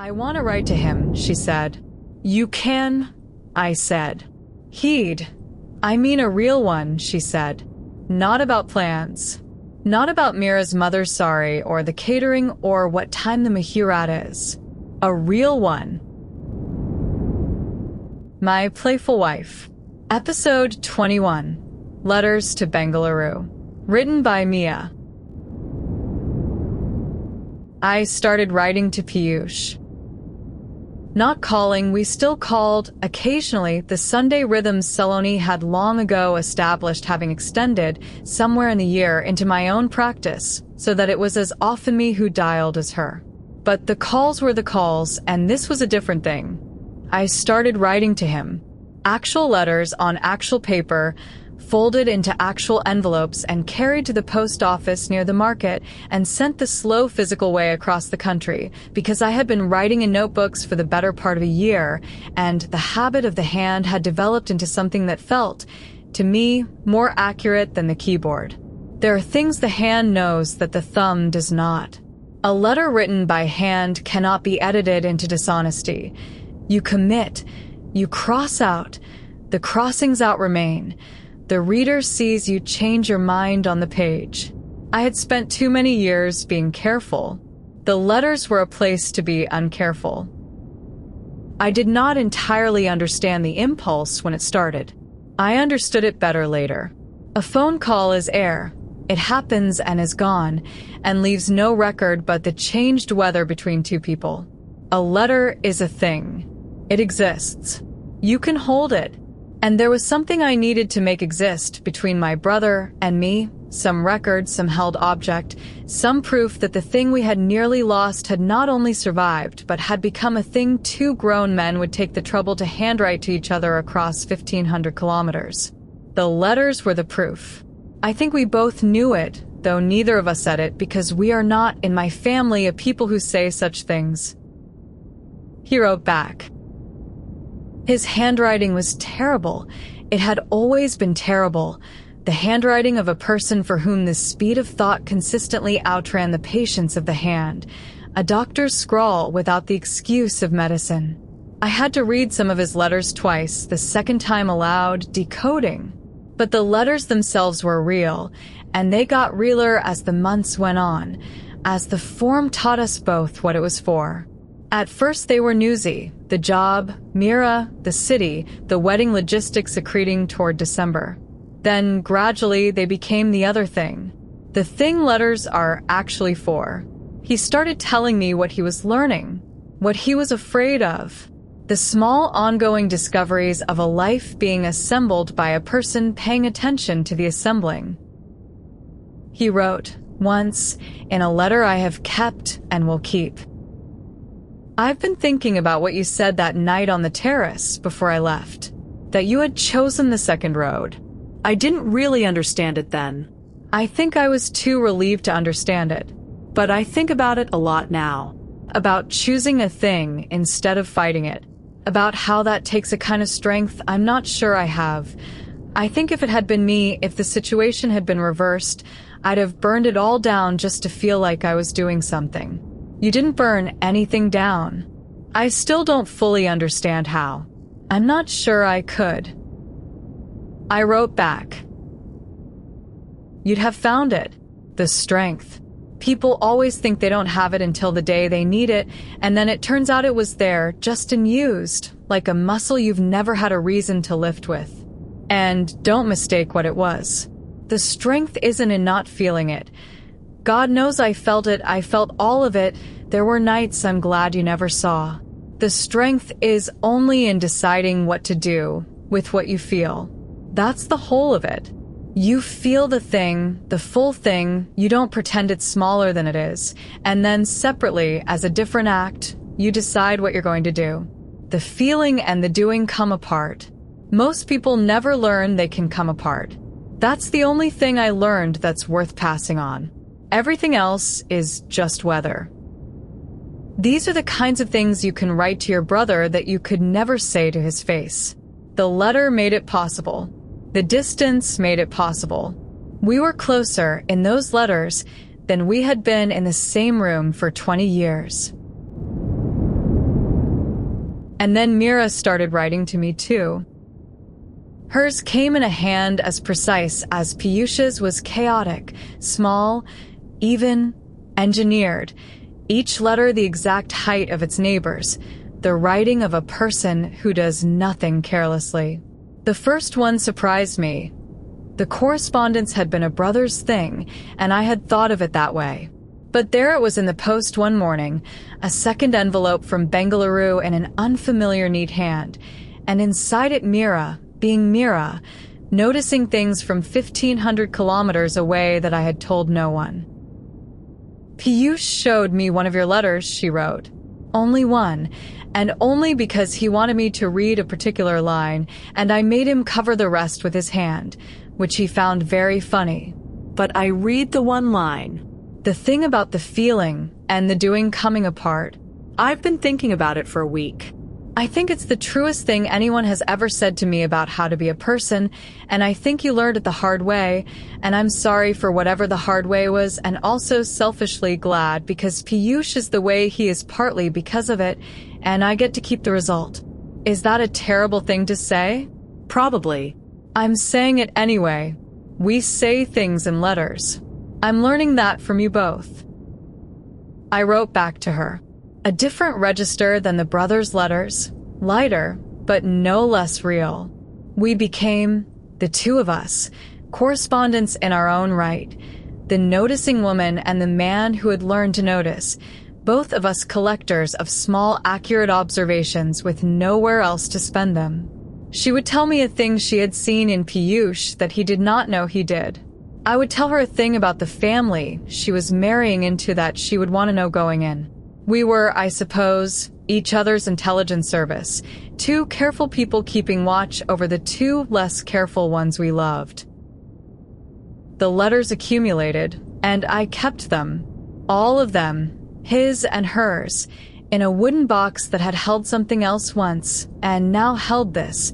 "I want to write to him," she said. "You can," I said. "He'd. I mean a real one," she said. "Not about plans. Not about Mira's mother's sorry or the catering or what time the Mahurat is. A real one." My Playful Wife. Episode 21. Letters to Bengaluru. Written by Mia. I started writing to Piyush. Not calling, we still called. Occasionally, the Sunday rhythms Saloni had long ago established having extended, somewhere in the year, into my own practice, so that it was as often me who dialed as her. But the calls were the calls, and this was a different thing. I started writing to him. Actual letters on actual paper, folded into actual envelopes and carried to the post office near the market and sent the slow physical way across the country, because I had been writing in notebooks for the better part of a year, and the habit of the hand had developed into something that felt, to me, more accurate than the keyboard. There are things the hand knows that the thumb does not. A letter written by hand cannot be edited into dishonesty. You commit, you cross out, the crossings out remain. The reader sees you change your mind on the page. I had spent too many years being careful. The letters were a place to be uncareful. I did not entirely understand the impulse when it started. I understood it better later. A phone call is air. It happens and is gone, and leaves no record but the changed weather between two people. A letter is a thing. It exists. You can hold it. And there was something I needed to make exist between my brother and me, some record, some held object, some proof that the thing we had nearly lost had not only survived, but had become a thing two grown men would take the trouble to handwrite to each other across 1,500 kilometers. The letters were the proof. I think we both knew it, though neither of us said it, because we are not, in my family, a people who say such things. He wrote back. His handwriting was terrible. It had always been terrible. The handwriting of a person for whom the speed of thought consistently outran the patience of the hand. A doctor's scrawl without the excuse of medicine. I had to read some of his letters twice, the second time aloud, decoding. But the letters themselves were real, and they got realer as the months went on, as the form taught us both what it was for. At first they were newsy, the job, Mira, the city, the wedding logistics accreting toward December. Then, gradually, they became the other thing. The thing letters are actually for. He started telling me what he was learning, what he was afraid of, the small ongoing discoveries of a life being assembled by a person paying attention to the assembling. He wrote, once, in a letter I have kept and will keep. I've been thinking about what you said that night on the terrace before I left, that you had chosen the second road. I didn't really understand it then. I think I was too relieved to understand it, but I think about it a lot now, about choosing a thing instead of fighting it, about how that takes a kind of strength I'm not sure I have. I think if it had been me, if the situation had been reversed, I'd have burned it all down just to feel like I was doing something. You didn't burn anything down. I still don't fully understand how. I'm not sure I could. I wrote back. You'd have found it. The strength. People always think they don't have it until the day they need it, and then it turns out it was there, just unused, like a muscle you've never had a reason to lift with. And don't mistake what it was. The strength isn't in not feeling it. God knows I felt it, I felt all of it. There were nights I'm glad you never saw. The strength is only in deciding what to do with what you feel. That's the whole of it. You feel the thing, the full thing, you don't pretend it's smaller than it is, and then separately, as a different act, you decide what you're going to do. The feeling and the doing come apart. Most people never learn they can come apart. That's the only thing I learned that's worth passing on. Everything else is just weather. These are the kinds of things you can write to your brother that you could never say to his face. The letter made it possible. The distance made it possible. We were closer in those letters than we had been in the same room for 20 years. And then Mira started writing to me too. Hers came in a hand as precise as Piyush's was chaotic, small, even, engineered, each letter the exact height of its neighbors, the writing of a person who does nothing carelessly. The first one surprised me. The correspondence had been a brother's thing, and I had thought of it that way. But there it was in the post one morning, a second envelope from Bengaluru in an unfamiliar neat hand, and inside it Mira, being Mira, noticing things from 1,500 kilometers away that I had told no one. Piyush showed me one of your letters, she wrote. Only one, and only because he wanted me to read a particular line, and I made him cover the rest with his hand, which he found very funny. But I read the one line. The thing about the feeling and the doing coming apart. I've been thinking about it for a week. I think it's the truest thing anyone has ever said to me about how to be a person, and I think you learned it the hard way, and I'm sorry for whatever the hard way was, and also selfishly glad because Piyush is the way he is partly because of it, and I get to keep the result. Is that a terrible thing to say? Probably. I'm saying it anyway. We say things in letters. I'm learning that from you both. I wrote back to her. A different register than the brothers' letters, lighter, but no less real. We became, the two of us, correspondents in our own right, the noticing woman and the man who had learned to notice, both of us collectors of small, accurate observations with nowhere else to spend them. She would tell me a thing she had seen in Piyush that he did not know he did. I would tell her a thing about the family she was marrying into that she would want to know going in. We were, I suppose, each other's intelligence service, two careful people keeping watch over the two less careful ones we loved. The letters accumulated, and I kept them, all of them, his and hers, in a wooden box that had held something else once, and now held this,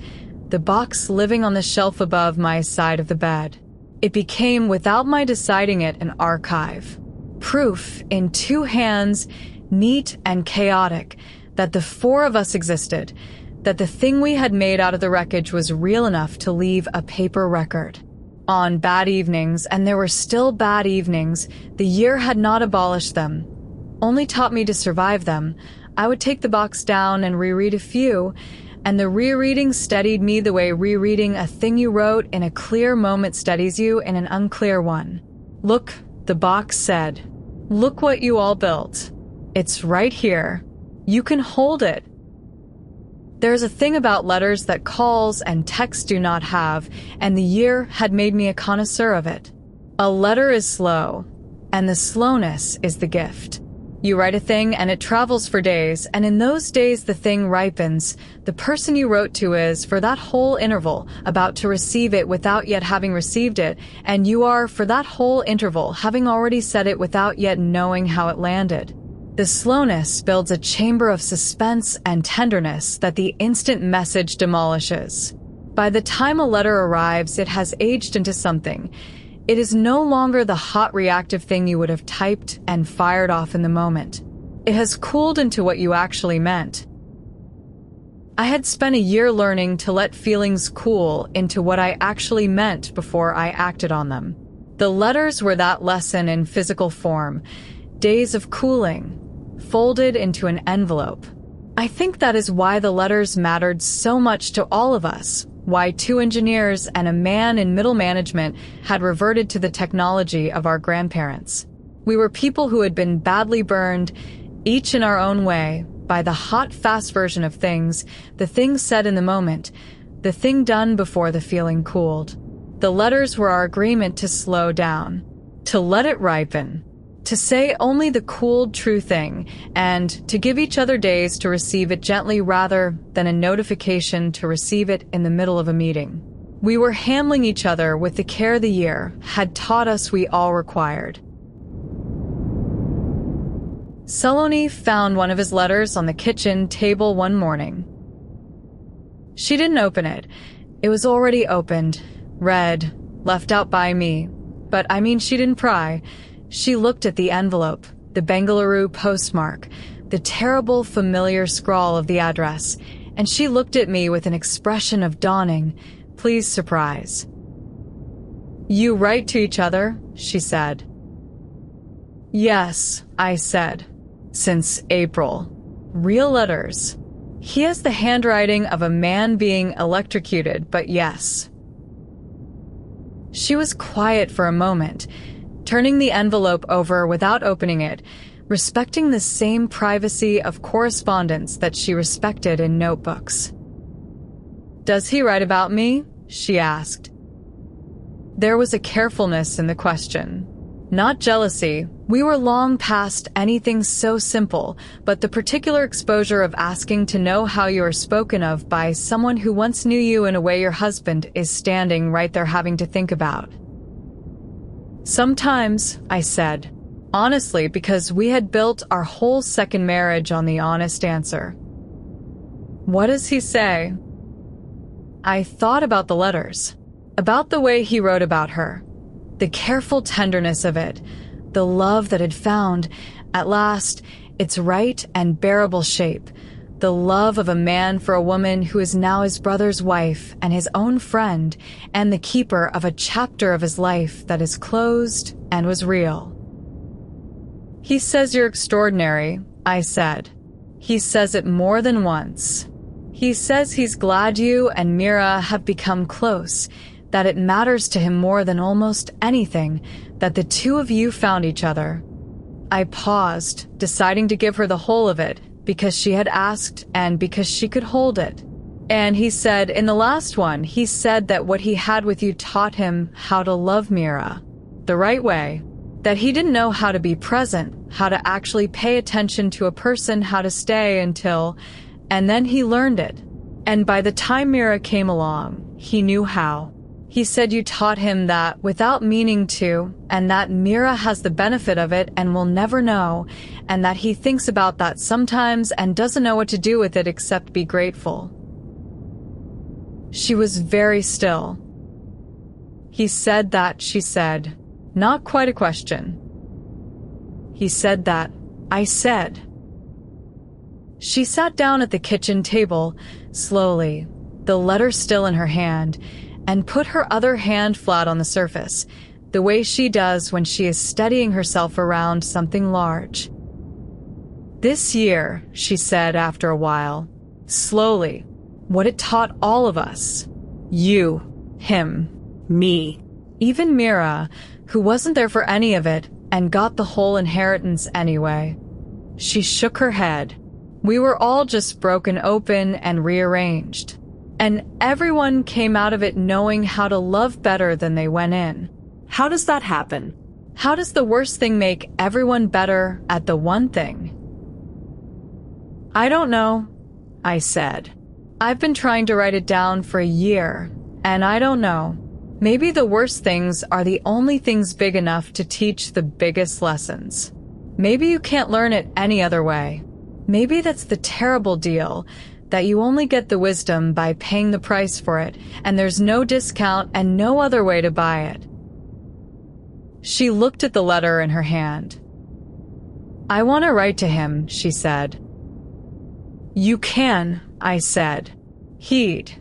the box living on the shelf above my side of the bed. It became, without my deciding it, an archive. Proof, in two hands, neat and chaotic, that the four of us existed, that the thing we had made out of the wreckage was real enough to leave a paper record. On bad evenings, and there were still bad evenings, the year had not abolished them, only taught me to survive them. I would take the box down and reread a few, and the rereading steadied me the way rereading a thing you wrote in a clear moment steadies you in an unclear one. Look, the box said, look what you all built. It's right here. You can hold it. There's a thing about letters that calls and texts do not have, and the year had made me a connoisseur of it. A letter is slow, and the slowness is the gift. You write a thing and it travels for days, and in those days the thing ripens. The person you wrote to is, for that whole interval, about to receive it without yet having received it, and you are, for that whole interval, having already said it without yet knowing how it landed. The slowness builds a chamber of suspense and tenderness that the instant message demolishes. By the time a letter arrives, it has aged into something. It is no longer the hot reactive thing you would have typed and fired off in the moment. It has cooled into what you actually meant. I had spent a year learning to let feelings cool into what I actually meant before I acted on them. The letters were that lesson in physical form, days of cooling, folded into an envelope. I think that is why the letters mattered so much to all of us, why two engineers and a man in middle management had reverted to the technology of our grandparents. We were people who had been badly burned, each in our own way, by the hot, fast version of things, the thing said in the moment, the thing done before the feeling cooled. The letters were our agreement to slow down, to let it ripen, to say only the cooled, true thing, and to give each other days to receive it gently rather than a notification to receive it in the middle of a meeting. We were handling each other with the care the year had taught us we all required. Saloni found one of his letters on the kitchen table one morning. She didn't open it. It was already opened, read, left out by me. But I mean, she didn't pry. She looked at the envelope, the Bengaluru postmark, the the terrible, familiar scrawl of the address, and she looked at me with an expression of dawning, pleased surprise. "You write to each other?" she said. "Yes," I said. "Since April. Real letters. He has the handwriting of a man being electrocuted, but yes." She was quiet for a moment, turning the envelope over without opening it, respecting the same privacy of correspondence that she respected in notebooks. "Does he write about me?" she asked. There was a carefulness in the question. Not jealousy. We were long past anything so simple, but the particular exposure of asking to know how you are spoken of by someone who once knew you in a way your husband is standing right there having to think about. "Sometimes," I said, honestly, because we had built our whole second marriage on the honest answer. "What does he say?" I thought about the letters, about the way he wrote about her, the careful tenderness of it, the love that had found, at last, its right and bearable shape, the love of a man for a woman who is now his brother's wife and his own friend, and the keeper of a chapter of his life that is closed and was real. "He says you're extraordinary," I said. "He says it more than once. He says he's glad you and Mira have become close, that it matters to him more than almost anything that the two of you found each other." I paused, deciding to give her the whole of it, because she had asked and because she could hold it. "And he said, in the last one, he said that what he had with you taught him how to love Mira the right way, that he didn't know how to be present, how to actually pay attention to a person, how to stay until, and then he learned it. And by the time Mira came along, he knew how. He said you taught him that without meaning to, and that Mira has the benefit of it and will never know, and that he thinks about that sometimes and doesn't know what to do with it except be grateful." She was very still. "He said that," she said. Not quite a question. "He said that," I said. She sat down at the kitchen table, slowly, the letter still in her hand, and put her other hand flat on the surface, the way she does when she is steadying herself around something large. "This year," she said after a while, slowly, "what it taught all of us. You, him, me, even Mira, who wasn't there for any of it and got the whole inheritance anyway." She shook her head. "We were all just broken open and rearranged. And everyone came out of it knowing how to love better than they went in." How does that happen? How does the worst thing make everyone better at the one thing? "I don't know," I said. "I've been trying to write it down for a year, and I don't know. Maybe the worst things are the only things big enough to teach the biggest lessons. Maybe you can't learn it any other way. Maybe that's the terrible deal, that you only get the wisdom by paying the price for it, and there's no discount and no other way to buy it." She looked at the letter in her hand. "I want to write to him," she said. "You can," I said. "He'd."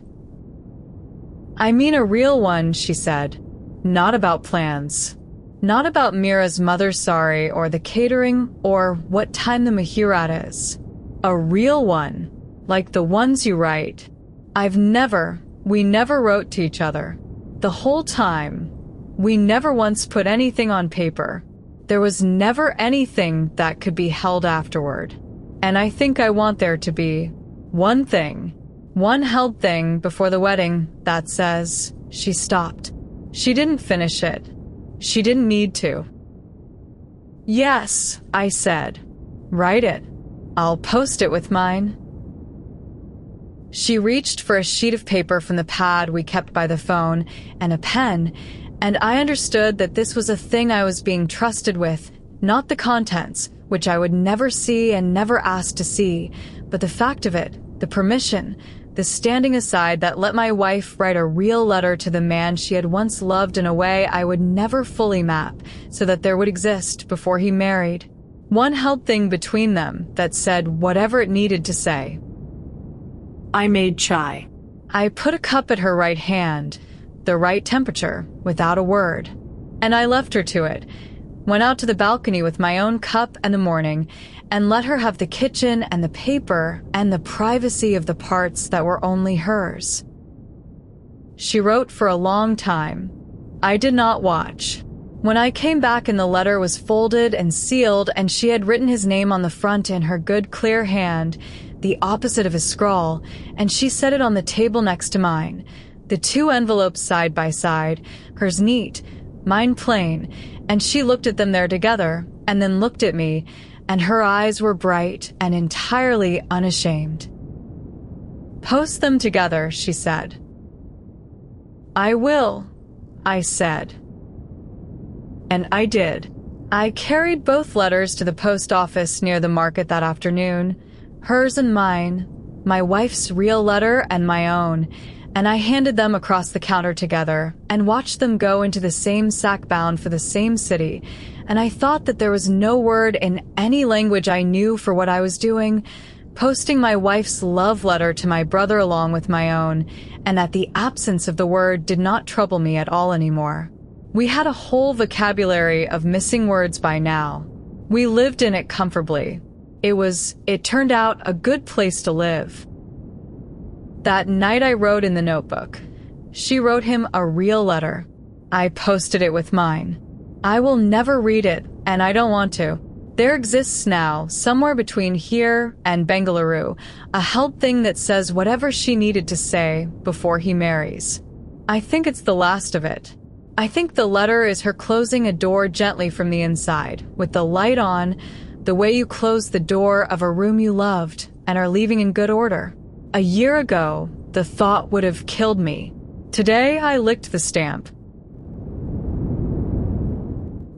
"I mean a real one," she said. "Not about plans. Not about Mira's mother's sorry or the catering or what time the Mahurat is. A real one. Like the ones you write. We never wrote to each other. The whole time. We never once put anything on paper. There was never anything that could be held afterward. And I think I want there to be one thing, one held thing before the wedding that says," she stopped. She didn't finish it. She didn't need to. "Yes," I said. "Write it. I'll post it with mine." She reached for a sheet of paper from the pad we kept by the phone and a pen, and I understood that this was a thing I was being trusted with, not the contents, which I would never see and never ask to see, but the fact of it, the permission, the standing aside that let my wife write a real letter to the man she had once loved in a way I would never fully map, so that there would exist before he married. One held thing between them that said whatever it needed to say. I made chai. I put a cup at her right hand, the right temperature, without a word. And I left her to it, went out to the balcony with my own cup and the morning, and let her have the kitchen and the paper and the privacy of the parts that were only hers. She wrote for a long time. I did not watch. When I came back and the letter was folded and sealed and she had written his name on the front in her good clear hand, the opposite of his scrawl, and she set it on the table next to mine, the two envelopes side by side, hers neat, mine plain, and she looked at them there together and then looked at me, and her eyes were bright and entirely unashamed. Post them together, she said. I will, I said. And I did. I carried both letters to the post office near the market that afternoon, hers and mine, my wife's real letter and my own, and I handed them across the counter together and watched them go into the same sack bound for the same city, and I thought that there was no word in any language I knew for what I was doing, posting my wife's love letter to my brother along with my own, and that the absence of the word did not trouble me at all anymore. We had a whole vocabulary of missing words by now. We lived in it comfortably. It turned out a good place to live. That night I wrote in the notebook. She wrote him a real letter. I posted it with mine. I will never read it, and I don't want to. There exists now, somewhere between here and Bengaluru, a held thing that says whatever she needed to say before he marries. I think it's the last of it. I think the letter is her closing a door gently from the inside, with the light on, the way you close the door of a room you loved and are leaving in good order. A year ago, the thought would have killed me. Today, I licked the stamp.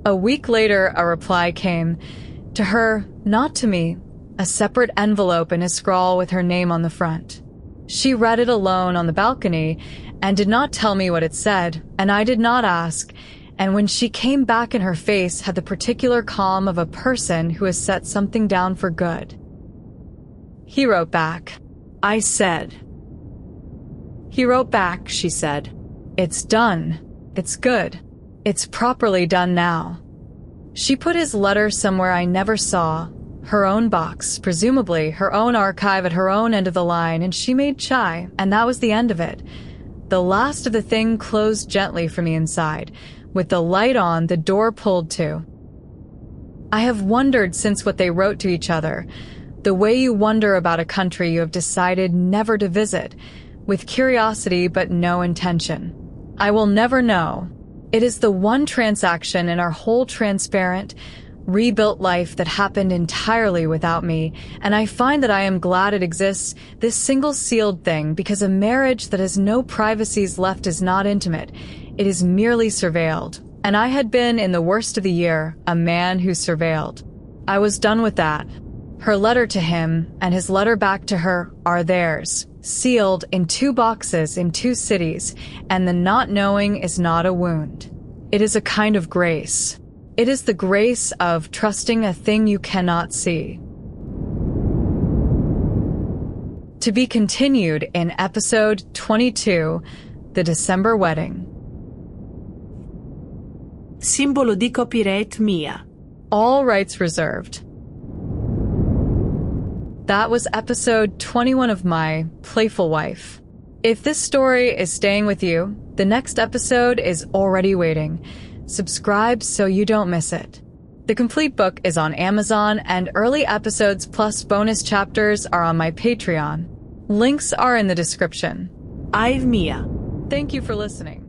A week later, a reply came. To her, not to me, a separate envelope and a scrawl with her name on the front. She read it alone on the balcony and did not tell me what it said, and I did not ask, and when she came back in her face had the particular calm of a person who has set something down for good. He wrote back. I said. He wrote back, she said. It's done. It's good. It's properly done now. She put his letter somewhere I never saw, her own box, presumably her own archive at her own end of the line, and she made chai, and that was the end of it. The last of the thing closed gently from the inside, with the light on, the door pulled to. I have wondered since what they wrote to each other, the way you wonder about a country you have decided never to visit, with curiosity but no intention. I will never know. It is the one transaction in our whole transparent, rebuilt life that happened entirely without me, and I find that I am glad it exists, this single sealed thing, because a marriage that has no privacies left is not intimate. It is merely surveilled, and I had been, in the worst of the year, a man who surveilled. I was done with that. Her letter to him and his letter back to her are theirs, sealed in 2 boxes in 2 cities, and the not knowing is not a wound. It is a kind of grace. It is the grace of trusting a thing you cannot see. To be continued in episode 22, The December Wedding. Simbolo di copyright mia. All rights reserved. That was episode 21 of my Playful Wife. If this story is staying with you, the next episode is already waiting. Subscribe so you don't miss it. The complete book is on Amazon, and early episodes plus bonus chapters are on my Patreon. Links are in the description. I've Mia. Thank you for listening.